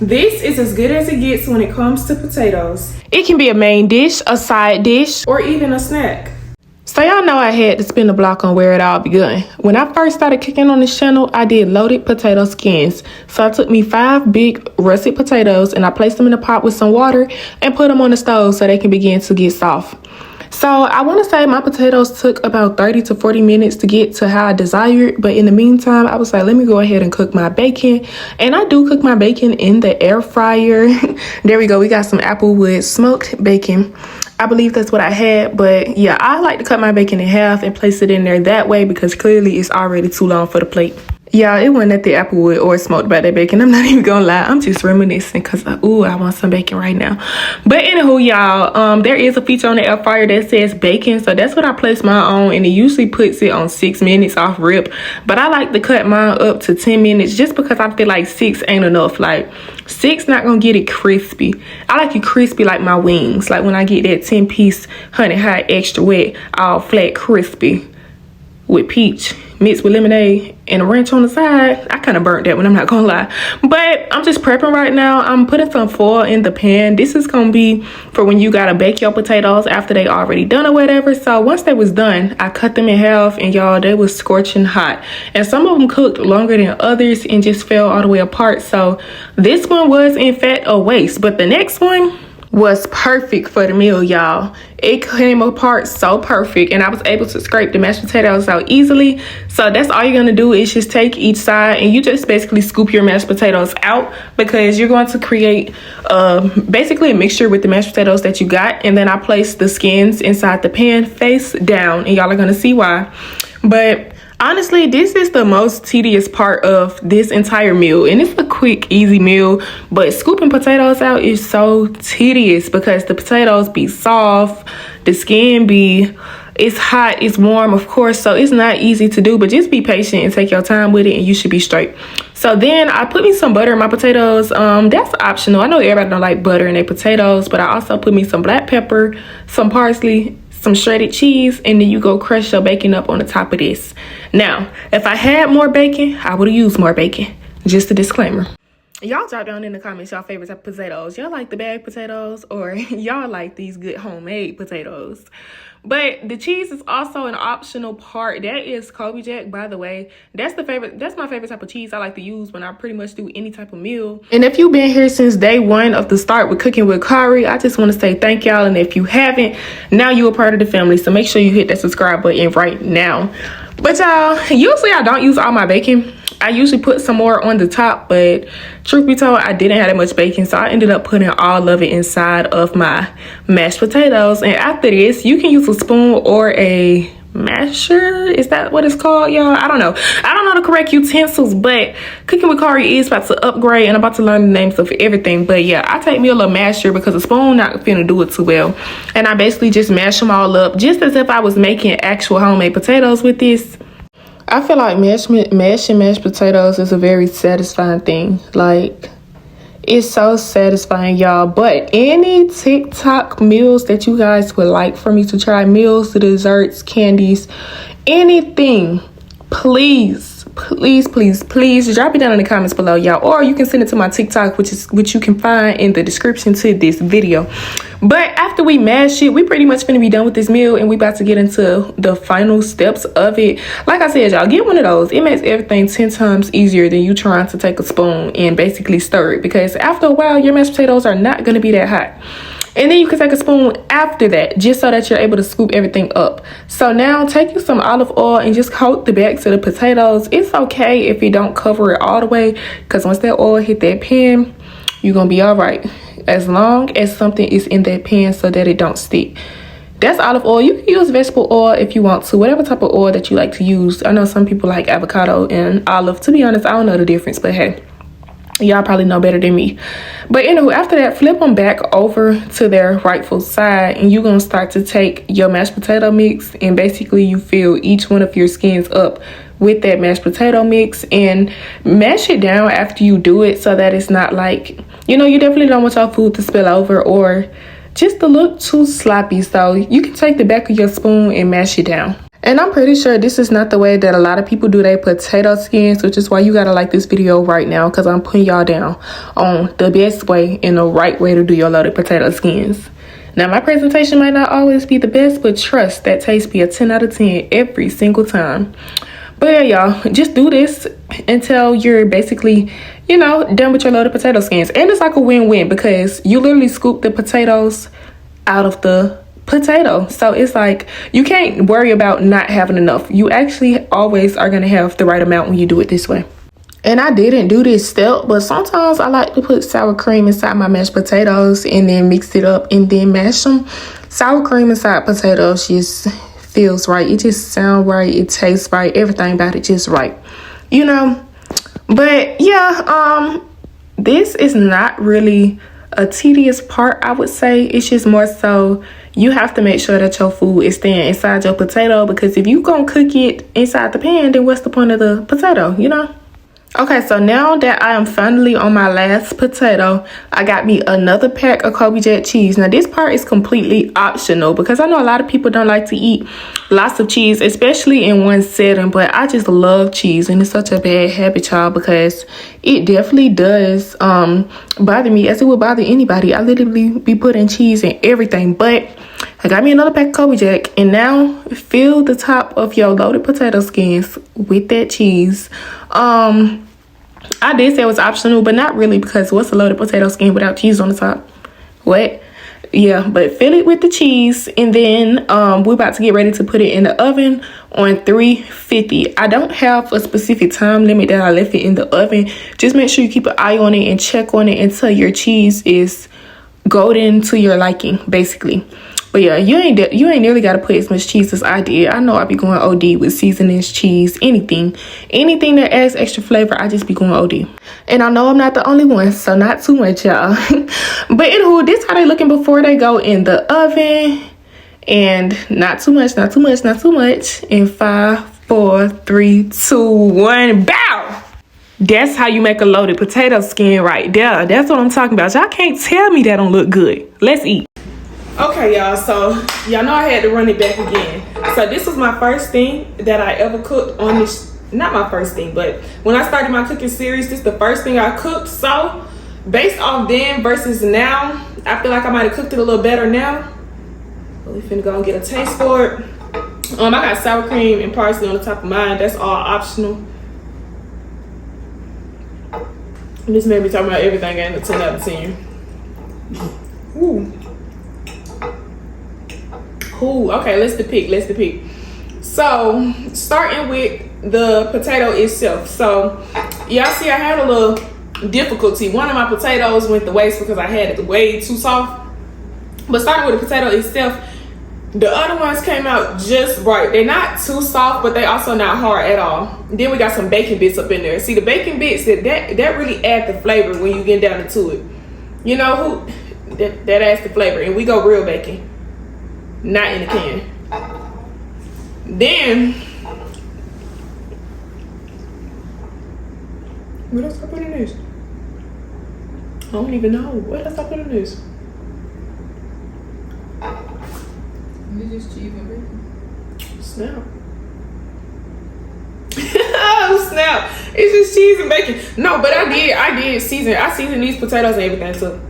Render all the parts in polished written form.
This is as good as it gets when it comes to potatoes. It can be a main dish, a side dish, or even a snack. So y'all know I had to spin the block on where it all begun. When I first started kicking on this channel, I did loaded potato skins. So I took me 5 big russet potatoes and I placed them in a pot with some water and put them on the stove so they can begin to get soft. So I want to say my potatoes took about 30 to 40 minutes to get to how I desired. But in the meantime, I was like, let me go ahead and cook my bacon. And I do cook my bacon in the air fryer. There we go. We got some Applewood smoked bacon. I believe that's what I had. But yeah, I like to cut my bacon in half and place it in there that way because clearly it's already too long for the plate. Yeah, it wasn't at the Applewood or smoked by that bacon. I'm not even gonna lie. I'm just reminiscing because, ooh, I want some bacon right now. But anywho, y'all, there is a feature on the air fryer that says bacon. So that's what I place mine on. And it usually puts it on 6 minutes off rip. But I like to cut mine up to 10 minutes just because I feel like 6 ain't enough. Like, 6 not gonna get it crispy. I like it crispy like my wings. Like when I get that 10-piece honey hot extra wet, all flat crispy with peach mixed with lemonade and a ranch on the side. I kind of burnt that one, I'm not gonna lie. But I'm just prepping right now. I'm putting some foil in the pan. This is gonna be for when you gotta bake your potatoes after they already done or whatever. So once they was done, I cut them in half and y'all, they was scorching hot. And some of them cooked longer than others and just fell all the way apart. So this one was in fact a waste, but the next one was perfect for the meal, y'all. It came apart so perfect and I was able to scrape the mashed potatoes out easily. So that's all you're gonna do is just take each side and you just basically scoop your mashed potatoes out because you're going to create basically a mixture with the mashed potatoes that you got. And then I placed the skins inside the pan face down and y'all are gonna see why. But honestly, this is the most tedious part of this entire meal. And it's a quick, easy meal. But scooping potatoes out is so tedious because the potatoes be soft. The skin it's hot, it's warm, of course. So it's not easy to do. But just be patient and take your time with it and you should be straight. So then I put me some butter in my potatoes. That's optional. I know everybody don't like butter in their potatoes. But I also put me some black pepper, some parsley, some shredded cheese, and then you go crush your bacon up on the top of this. Now, if I had more bacon, I would have used more bacon. Just a disclaimer. Y'all drop down in the comments y'all favorite type of potatoes. Y'all like the bag potatoes or y'all like these good homemade potatoes? But the cheese is also an optional part. That is Kobe Jack, by the way. That's my favorite type of cheese I like to use when I pretty much do any type of meal. And if you've been here since day one of the start with Cooking with Kari, I just want to say thank y'all. And if you haven't, now you're a part of the family. So make sure you hit that subscribe button right now. But y'all, usually I don't use all my bacon. I usually put some more on the top, but truth be told, I didn't have that much bacon, so I ended up putting all of it inside of my mashed potatoes. And after this, you can use a spoon or a masher. Is that what it's called, y'all? I don't know the correct utensils, but Cooking with Kari is about to upgrade and I'm about to learn the names of everything. But yeah, I take me a little masher because a spoon not finna do it too well. And I basically just mash them all up just as if I was making actual homemade potatoes with this. I feel like mashing mashed potatoes is a very satisfying thing. Like, it's so satisfying, y'all. But any TikTok meals that you guys would like for me to try, meals, desserts, candies, anything, please drop it down in the comments below, y'all. Or you can send it to my TikTok, which you can find in the description to this video. But after we mash it, we pretty much finna be done with this meal and we about to get into the final steps of it. Like I said, y'all, get one of those. It makes everything 10 times easier than you trying to take a spoon and basically stir it, because after a while your mashed potatoes are not gonna be that hot. And then you can take a spoon after that just so that you're able to scoop everything up. So now take you some olive oil and just coat the backs of the potatoes. It's okay if you don't cover it all the way, because once that oil hit that pan, you're gonna be all right, as long as something is in that pan so that it don't stick. That's olive oil. You can use vegetable oil if you want to, whatever type of oil that you like to use. I know some people like avocado and olive. To be honest, I don't know the difference, but hey, y'all probably know better than me. But anyway, after that, flip them back over to their rightful side and you're gonna start to take your mashed potato mix and basically you fill each one of your skins up with that mashed potato mix and mash it down after you do it so that it's not like, you definitely don't want your food to spill over or just to look too sloppy. So you can take the back of your spoon and mash it down. And I'm pretty sure this is not the way that a lot of people do their potato skins, which is why you gotta like this video right now, because I'm putting y'all down on the best way and the right way to do your loaded potato skins. Now, my presentation might not always be the best, but trust, that taste be a 10 out of 10 every single time. But yeah, y'all, just do this until you're basically, you know, done with your loaded potato skins. And it's like a win-win because you literally scoop the potatoes out of the potato. So it's like you can't worry about not having enough. You actually always are going to have the right amount when you do it this way. And I didn't do this step, but sometimes I like to put sour cream inside my mashed potatoes and then mix it up and then mash them. Sour cream inside potatoes just feels right. It just sounds right. It tastes right. Everything about it just right, you know. But yeah, this is not really a tedious part, I would say. It's just more so you have to make sure that your food is staying inside your potato, because if you gonna cook it inside the pan, then what's the point of the potato, you know? Okay, so now that I am finally on my last potato, I got me another pack of Kobe Jack cheese. Now, this part is completely optional because I know a lot of people don't like to eat lots of cheese, especially in one setting, but I just love cheese, and it's such a bad habit, y'all, because it definitely does bother me as it would bother anybody. I literally be putting cheese in everything, but I got me another pack of Kobe Jack, and now fill the top of your loaded potato skins with that cheese. I did say it was optional, but not really, because what's a loaded potato skin without cheese on the top? What? Yeah, but fill it with the cheese, and then we're about to get ready to put it in the oven on 350. I don't have a specific time limit that I left it in the oven. Just make sure you keep an eye on it and check on it until your cheese is golden to your liking, basically. But yeah, you ain't nearly got to put as much cheese as I did. I know I be going OD with seasonings, cheese, anything that adds extra flavor. I just be going OD. And I know I'm not the only one, so not too much, y'all. But anywho, this how they looking before they go in the oven. And not too much, not too much, not too much. In 5, 4, 3, 2, 1, bow! That's how you make a loaded potato skin right there. That's what I'm talking about. Y'all can't tell me that don't look good. Let's eat. Okay, y'all, so y'all know I had to run it back again. So this was my first thing that I ever cooked on this. Not my first thing, but when I started my cooking series, this is the first thing I cooked. So based off then versus now, I feel like I might have cooked it a little better now. But we finna go and get a taste for it. I got sour cream and parsley on the top of mine. That's all optional. This made me talk about everything and a 10 out of 10. Ooh. Ooh, okay, let's depict. So, starting with the potato itself. So, y'all see I had a little difficulty. One of my potatoes went to waste because I had it way too soft. But starting with the potato itself, the other ones came out just right. They're not too soft, but they also not hard at all. Then we got some bacon bits up in there. See, the bacon bits, that really add the flavor when you get down into it. You know who? That adds the flavor. And we go real bacon. Not in the can. Then, what else I put in this? I don't even know. What else I put in this? It's just cheese and bacon. Snap. Oh, snap. It's just cheese and bacon. No, but I did season. I seasoned these potatoes and everything too.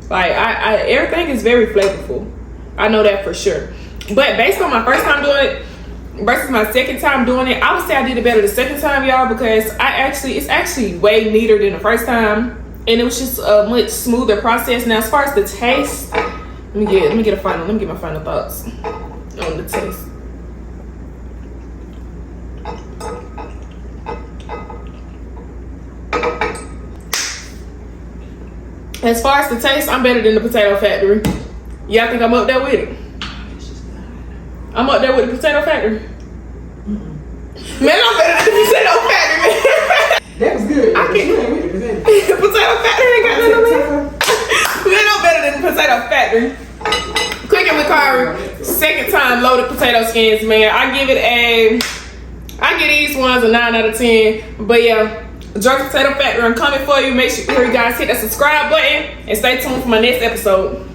Like, I everything is very flavorful. I know that for sure. But based on my first time doing it versus my second time doing it, I would say I did it better the second time, y'all, because it's actually way neater than the first time. And it was just a much smoother process. Now, as far as the taste, let me get my final thoughts on the taste. As far as the taste, I'm better than the Potato Factory. Y'all think I'm up there with it? I'm up there with the Potato Factory. Man, I'm better than the Potato Factory, man. That was good. I can't. Potato Factory ain't got nothing on me. Man, I'm better than the Potato Factory. Cooking with Kari, second time loaded potato skins, man. I give these ones a 9 out of 10. But yeah, Georgia Potato Factory, I'm coming for you. Make sure you guys hit that subscribe button and stay tuned for my next episode.